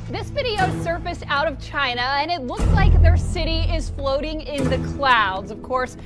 This video surfaced out of China, and it looks like their city is floating in the clouds. Of course,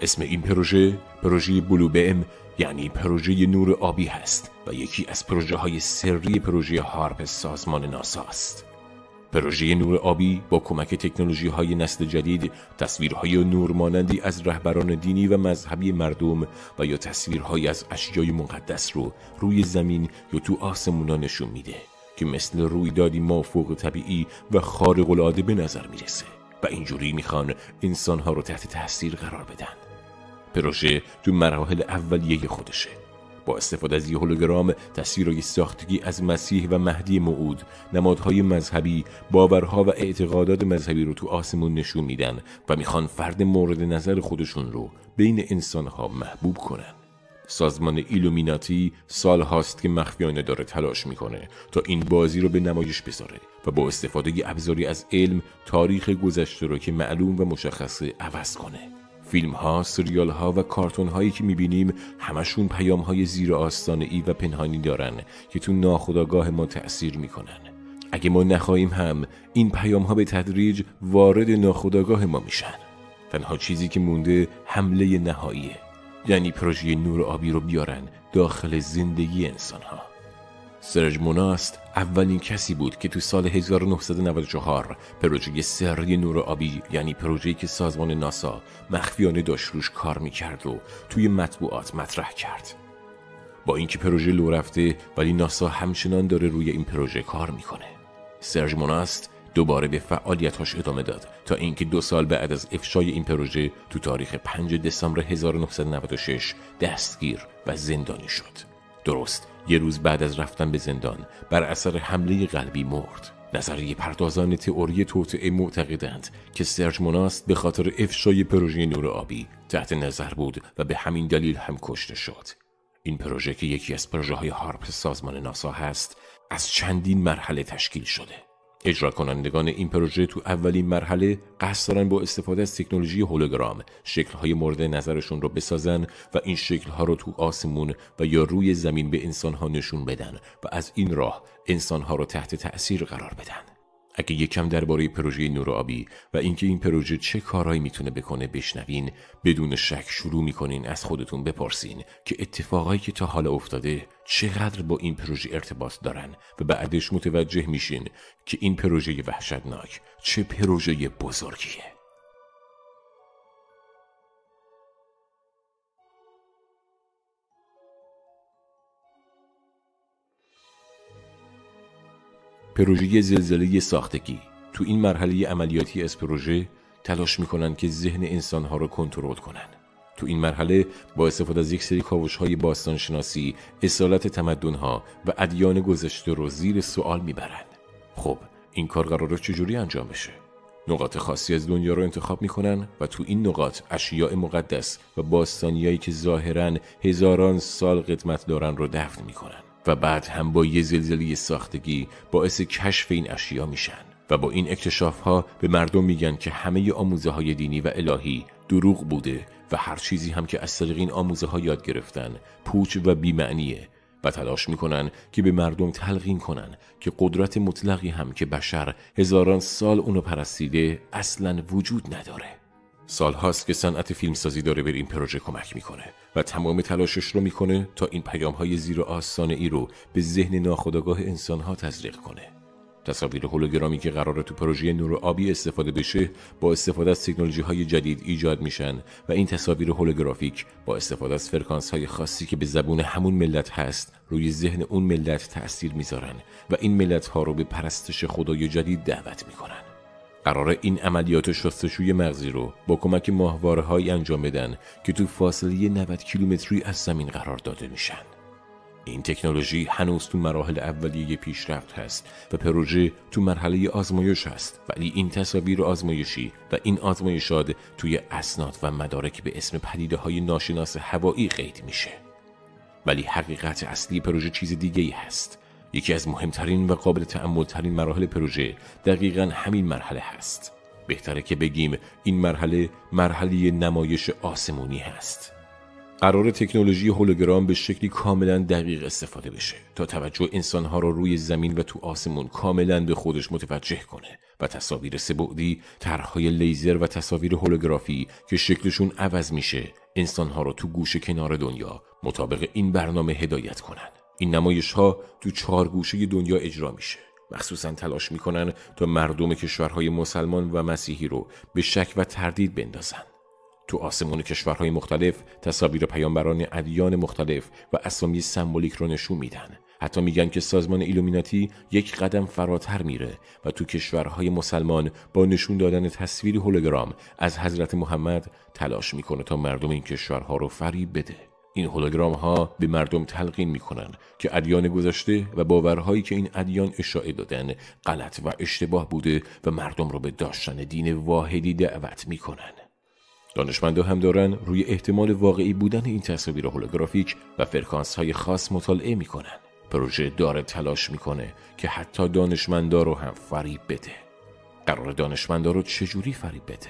اسم این پروژه بلو بیم یعنی پروژه نور آبی هست و یکی از پروژه‌های سری پروژه هارپ سازمان ناسا است. پروژه نور آبی با کمک تکنولوژی‌های نسل جدید تصویرهای نورمانندی از رهبران دینی و مذهبی مردم و یا تصویرهایی از اشیای مقدس رو روی زمین یا تو آسمونا نشون میده که مثل رویدادی مافوق طبیعی و خارق‌العاده به نظر میرسه و اینجوری میخوان انسانها رو تحت تاثیر قرار بدن. پروژه تو مراحل اولیه خودشه. با استفاده از هولوگرام تصویرهای ساختگی از مسیح و مهدی موعود، نمادهای مذهبی، باورها و اعتقادات مذهبی رو تو آسمون نشون میدن و میخوان فرد مورد نظر خودشون رو بین انسانها محبوب کنن. سازمان ایلومیناتی سال هاست که مخفیانه داره تلاش میکنه تا این بازی رو به نمایش بذاره و با استفاده ابزاری از علم تاریخ گذشته رو که معلوم و مشخصه عوض کنه. فیلم ها، سریال ها و کارتون هایی که میبینیم همشون پیام های زیر آستانه‌ای و پنهانی دارن که تو ناخودآگاه ما تأثیر میکنن. اگه ما نخواهیم هم این پیام ها به تدریج وارد ناخودآگاه ما میشن. تنها چیزی که مونده حمله نهاییه، یعنی پروژه نور آبی رو بیارن داخل زندگی انسان ها. سرج موناست اولین کسی بود که تو سال 1994 پروژه سری نور آبی یعنی پروژه‌ای که سازمان ناسا مخفیانه داشت روش کار میکرد و توی مطبوعات مطرح کرد. با اینکه پروژه لو رفته ولی ناسا همچنان داره روی این پروژه کار میکنه. سرج موناست دوباره به فعالیتاش ادامه داد تا اینکه 2 سال بعد از افشای این پروژه تو تاریخ 5 دسامبر 1996 دستگیر و زندانی شد. درست یه روز بعد از رفتن به زندان بر اثر حمله قلبی مرد. نظریه پردازان تئوری توطئه معتقدند که سرج موناست به خاطر افشای پروژه نور آبی تحت نظر بود و به همین دلیل هم کشته شد. این پروژه که یکی از پروژه‌های هارپ سازمان ناسا هست از چندین مرحله تشکیل شده. اجرا کنندگان این پروژه تو اولین مرحله قصد دارن با استفاده از تکنولوژی هولوگرام شکل‌های مورد نظرشون رو بسازن و این شکل‌ها رو تو آسمون و یا روی زمین به انسان‌ها نشون بدن و از این راه انسان‌ها رو تحت تأثیر قرار بدن. اگه یکم درباره پروژه نور آبی و اینکه این پروژه چه کارهایی میتونه بکنه بشنوین، بدون شک شروع میکنین از خودتون بپرسین که اتفاقایی که تا حالا افتاده چقدر با این پروژه ارتباط دارن و بعدش متوجه میشین که این پروژه وحشتناک چه پروژه بزرگیه. پروژه زلزله ساختگی. تو این مرحله عملیاتی از پروژه تلاش میکنن که ذهن انسانها رو کنترل کنن. تو این مرحله با استفاده از یک سری کاوش‌های باستانشناسی، اصالت تمدن‌ها و ادیان گذشته رو زیر سوال میبرن. خب این کار قراره چجوری انجام بشه؟ نقاط خاصی از دنیا رو انتخاب میکنن و تو این نقاط اشیاء مقدس و باستانیایی که ظاهراً هزاران سال قدمت دارن رو دفن میکنن و بعد هم با یه زلزله ساختگی باعث کشف این اشیا میشن و با این اکتشاف ها به مردم میگن که همه آموزه های دینی و الهی دروغ بوده و هر چیزی هم که از طریق این آموزه ها یاد گرفتن پوچ و بی‌معنیه و تلاش میکنن که به مردم تلقین کنن که قدرت مطلقی هم که بشر هزاران سال اونو پرستیده اصلاً وجود نداره. سال هاست که صنعت فیلمسازی داره به این پروژه کمک میکنه و تمام تلاشش رو میکنه تا این پیام‌های زیر آستانه‌ای رو به ذهن ناخودآگاه انسان‌ها تزریق کنه. تصاویر هولوگرامی که قراره تو پروژه نور آبی استفاده بشه با استفاده از تکنولوژی‌های جدید ایجاد میشن و این تصاویر هولوگرافیک با استفاده از فرکانس‌های خاصی که به زبون همون ملت هست روی ذهن اون ملت تأثیر میذارن و این ملت‌ها رو به پرستش خدای جدید دعوت میکنن. قراره این عملیات شستشوی مغزی رو با کمک ماهواره‌هایی انجام بدن که تو فاصله 90 کیلومتری از زمین قرار داده میشن. این تکنولوژی هنوز تو مراحل اولیه پیشرفت هست و پروژه تو مرحله آزمایش هست، ولی این تصاویر آزمایشی و این آزمایشات توی اسناد و مدارک به اسم پدیده‌های ناشناس هوایی قید میشه. ولی حقیقت اصلی پروژه چیز دیگه‌ای هست. یکی از مهمترین و قابل تأمل‌ترین مراحل پروژه دقیقاً همین مرحله هست. بهتره که بگیم این مرحله نمایش آسمونی هست. قرار تکنولوژی هولوگرام به شکلی کاملا دقیق استفاده بشه تا توجه انسانها را روی زمین و تو آسمون کاملا به خودش متوجه کنه و تصاویر سه‌بعدی، طرح‌های لیزر و تصاویر هولوگرافی که شکلشون عوض میشه انسانها را تو گوشه کنار دنیا مطابق این برنامه هدایت کنن. این نمایش‌ها تو 4 گوشه دنیا اجرا میشه. مخصوصاً تلاش میکنن تا مردم کشورهای مسلمان و مسیحی رو به شک و تردید بندازن. تو آسمون کشورهای مختلف تصاویر پیامبران ادیان مختلف و اسامی سمبولیک رو نشون میدن. حتی میگن که سازمان ایلومیناتی یک قدم فراتر میره و تو کشورهای مسلمان با نشون دادن تصویر هولوگرام از حضرت محمد تلاش میکنه تا مردم این کشورها رو فریب بده. این هولوگرام ها به مردم تلقین میکنن که ادیان گذشته و باورهایی که این ادیان اشاعه دادن غلط و اشتباه بوده و مردم رو به داشتن دین واحدی دعوت میکنن. دانشمندا هم دارن روی احتمال واقعی بودن این تصاویر هولوگرافیک و فرکانس های خاص مطالعه میکنن. پروژه داره تلاش میکنه که حتی دانشمندا رو هم فریب بده. قرار دانشمندا رو چجوری فریب بده؟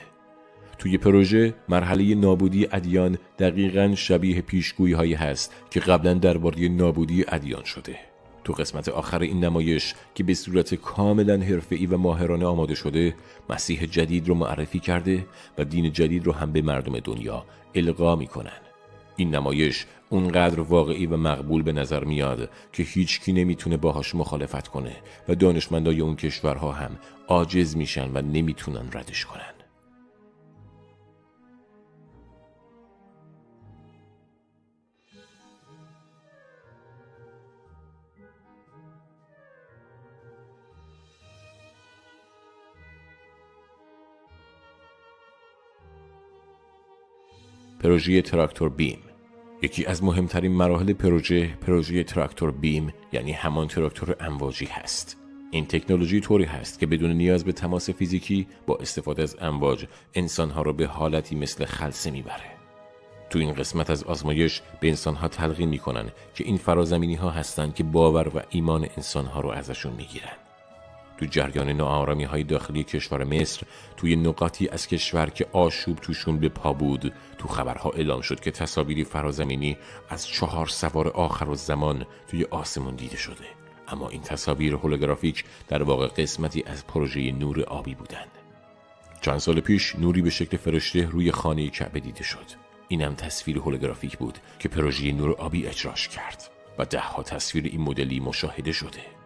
توی پروژه مرحله نابودی ادیان دقیقاً شبیه پیشگویی هایی هست که قبلا درباره نابودی ادیان شده. تو قسمت آخر این نمایش که به صورت کاملا حرفه‌ای و ماهرانه آماده شده، مسیح جدید رو معرفی کرده و دین جدید رو هم به مردم دنیا القا میکنن. این نمایش اونقدر واقعی و مقبول به نظر میاد که هیچ کی نمیتونه باهاش مخالفت کنه و دانشمندای اون کشورها هم عاجز میشن و نمیتونن ردش کنن. پروژه تراکتور بیم. یکی از مهمترین مراحل پروژه تراکتور بیم یعنی همان تراکتور امواجی هست. این تکنولوژی طوری هست که بدون نیاز به تماس فیزیکی با استفاده از امواج انسانها را به حالتی مثل خلسه میبره. تو این قسمت از آزمایش به انسانها تلقین میکنن که این فرازمینی ها هستند که باور و ایمان انسانها رو ازشون میگیرن. تو جریان ناآرامی های داخلی کشور مصر، توی نقاطی از کشور که آشوب توشون به پا بود، تو خبرها اعلام شد که تصاویری فرازمینی از 4 سوار آخرالزمان توی آسمون دیده شده. اما این تصاویر هولوگرافیک در واقع قسمتی از پروژه نور آبی بودند. چند سال پیش نوری به شکل فرشته روی خانه کعبه دیده شد. اینم تصویر هولوگرافیک بود که پروژه نور آبی اجراش کرد و 10 تصویر این مدلی مشاهده شده.